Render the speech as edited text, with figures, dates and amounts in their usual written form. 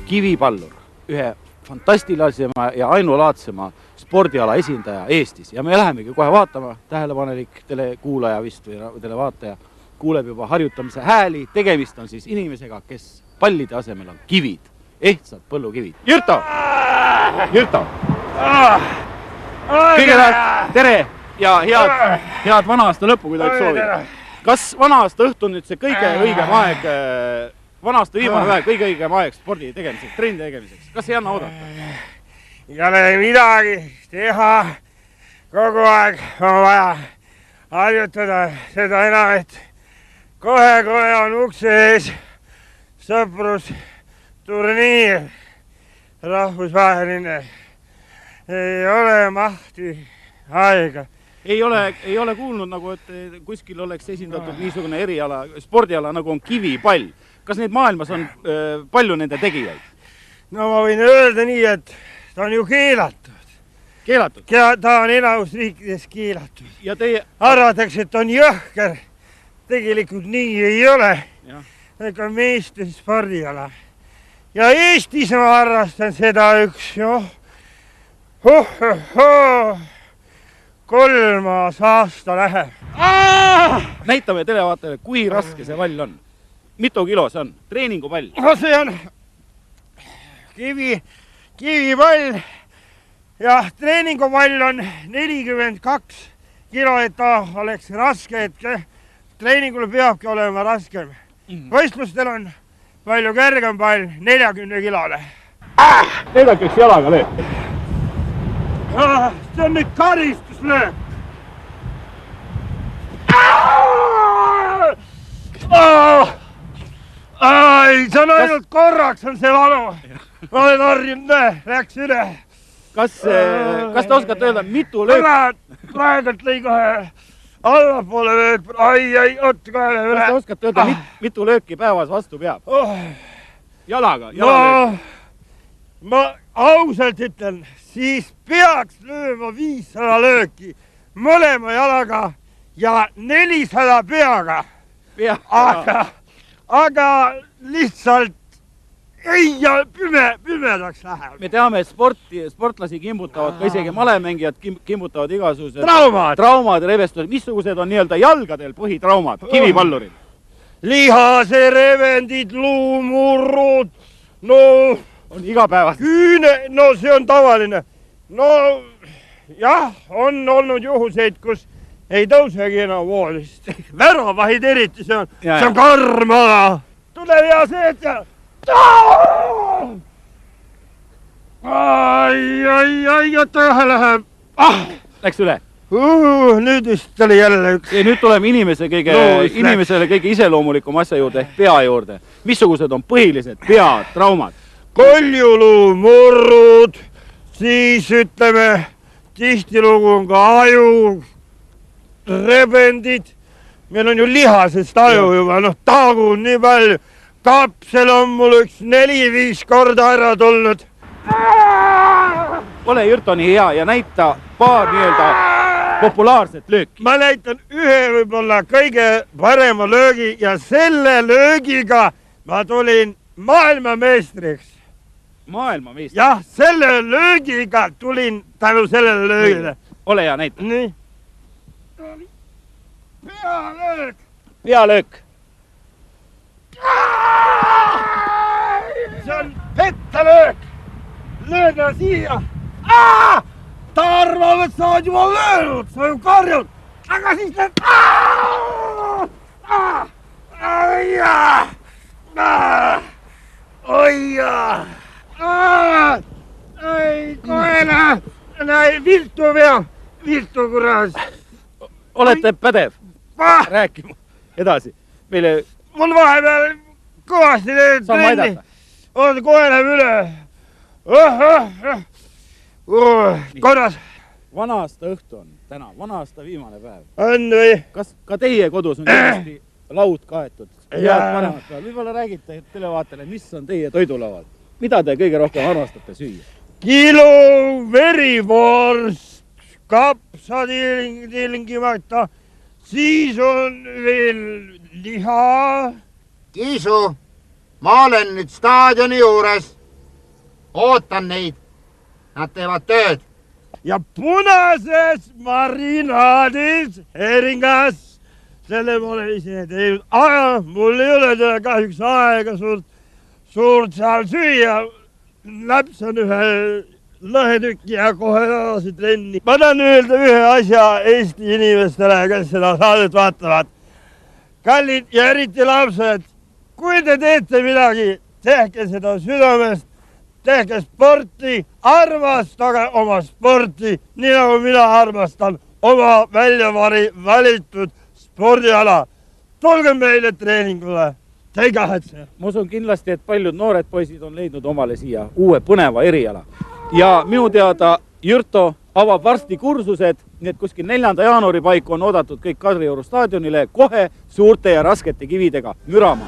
Kivipallur, ühe fantastilisema ja ainulaadsema spordiala esindaja Eestis ja me lähemegi kohe vaatama, tähelepanelik telekuulaja vist või televaataja kuuleb juba harjutamise hääli, tegemist on siis inimesega, kes pallide asemel on kivid, ehtsad põllukivid. Jürto! Jürto! Kõigepealt tere ja head vana aasta lõppu, kui ta üks soovib. Kas vana aasta õhtu nüüd see kõige õigem aeg, vana aasta viimane päev, kõige õigem aeg spordi tegemiseks, trenni tegemiseks? Kas ei anna oodata? Ei ole midagi teha, kogu aeg on vaja harjutada seda enam, et kohe on ukse ees sõprus turniir, rahvusvaheline. Ei ole mahti aega. Ei ole kuulnud, nagu et kuskil oleks esindatud niisugune eriala, spordiala, nagu on kivipall. Kas neid maailmas on palju nende tegijaid? No ma võin öelda nii, et ta on ju keelatud. Keelatud? Ta on enamus riikides keelatud. Ja teie... Arvatakse, et on jõhker. Tegelikult nii ei ole. Ega meeste spordiala. Ja Eestis ma harrastan seda üks, kolmas aasta läheb. Näitame televaatajale, kui raske see pall on. Mitu kilo see on? Treeningupall? See on kivipall ja treeningupall on 42 kilo, et ta oleks raske, et treeningul peabki olema raskem. Võistlustel on palju kergem pall 40 kilole. Näidake üks jalaga löök. See on nüüd karistuslöök. See on ainult korraks on see valu. Ma olen harjunud, läks üle. Kas te oskate öelda, mitu löök? Praegult lõi kohe allapoole löök. Oot kohe üle. Kas te oskate öelda, mitu lööki päevas vastu peab? Jalaga? Ma ausalt ütlen, siis peaks lööma 500 lööki mõlema jalaga ja 400 peaga. Aga lihtsalt pimedaks läheb. Me teame, et sportlasi kimbutavad, ka isegi malemängijad kimbutavad igasugused traumad ja revestused. Missugused on nii-öelda jalgadel põhitraumad kivipalluril? Lihaserevendid, luumurrud, on igapäevast. See on tavaline. Jah, on olnud juhuseid, kus ei tõusegi enam voolist. Väravahid eriti, see on karm ala. Tule hea seet ja... Oota ühe läheb. Läks üle? Nüüd vist oli jälle üks. Ja nüüd tuleme inimesele kõige iseloomulikum asja juurde ehk pea juurde. Missugused on põhilised peatraumad? Koljuluu, murrud, siis ütleme, tihtilugu on ka aju, rebendid. Meil on ju lihasest aju juba, tagun nii palju. Kapsel on mul üks 4-5 korda ära tulnud. Ole Jürto nii hea ja näita paar nii-öelda populaarset lööki. Ma näitan ühe võib-olla kõige parema löögi ja selle löögiga ma tulin maailmameistriks. Maailmameistriks? Jah, selle löögiga tulin tänu sellele löögile. Ole hea, näita. Nii. Pealöök. Pealöök. See on pettalöök. Lööda siia. Ta arvab, et sa oled juba löönud, sa ju karjud. Aga siis need... Koena. Viltu kuras. Olete pädev? Rääkima edasi. Meile... Mul vahepeal kõvasti teed trenni. Oota, kohe läheb üle. Korras. Vana aasta õhtu on täna, vana aasta viimane päev. On või? Kas ka teie kodus on kindlasti laud kaetud? Võib-olla räägite televaatele, mis on teie toidulauad? Mida te kõige rohkem armastate süüa? Kilo verivorst, kapsatilingimata, siis on veel liha, Kiisu, ma olen nüüd staadioni juures. Ootan neid. Nad teevad tööd. Ja punases marinaadis heringas. Selle ma olen ise teinud. Aga mul ei ole teda kahjuks aega suurt seal süüa. Läpsan ühe lõhetükki ja kohe edasi trenni. Ma tahan öelda ühe asja Eesti inimestele, kes seda saadet vaatavad. Kallid ja eriti lapsed, kui te teete midagi, tehke seda südamest, tehke sporti, armastage oma sporti, nii nagu mina armastan oma välja valitud spordiala. Tulge meile treeningule, te ei kahetse. Ma usun kindlasti, et paljud noored poisid on leidnud omale siia uue põneva eriala. Ja minu teada Jürto avab varsti kursused, nii et kuskil 4. jaanuari paiku on oodatud kõik Kadrioru staadionile kohe suurte ja raskete kividega mürama.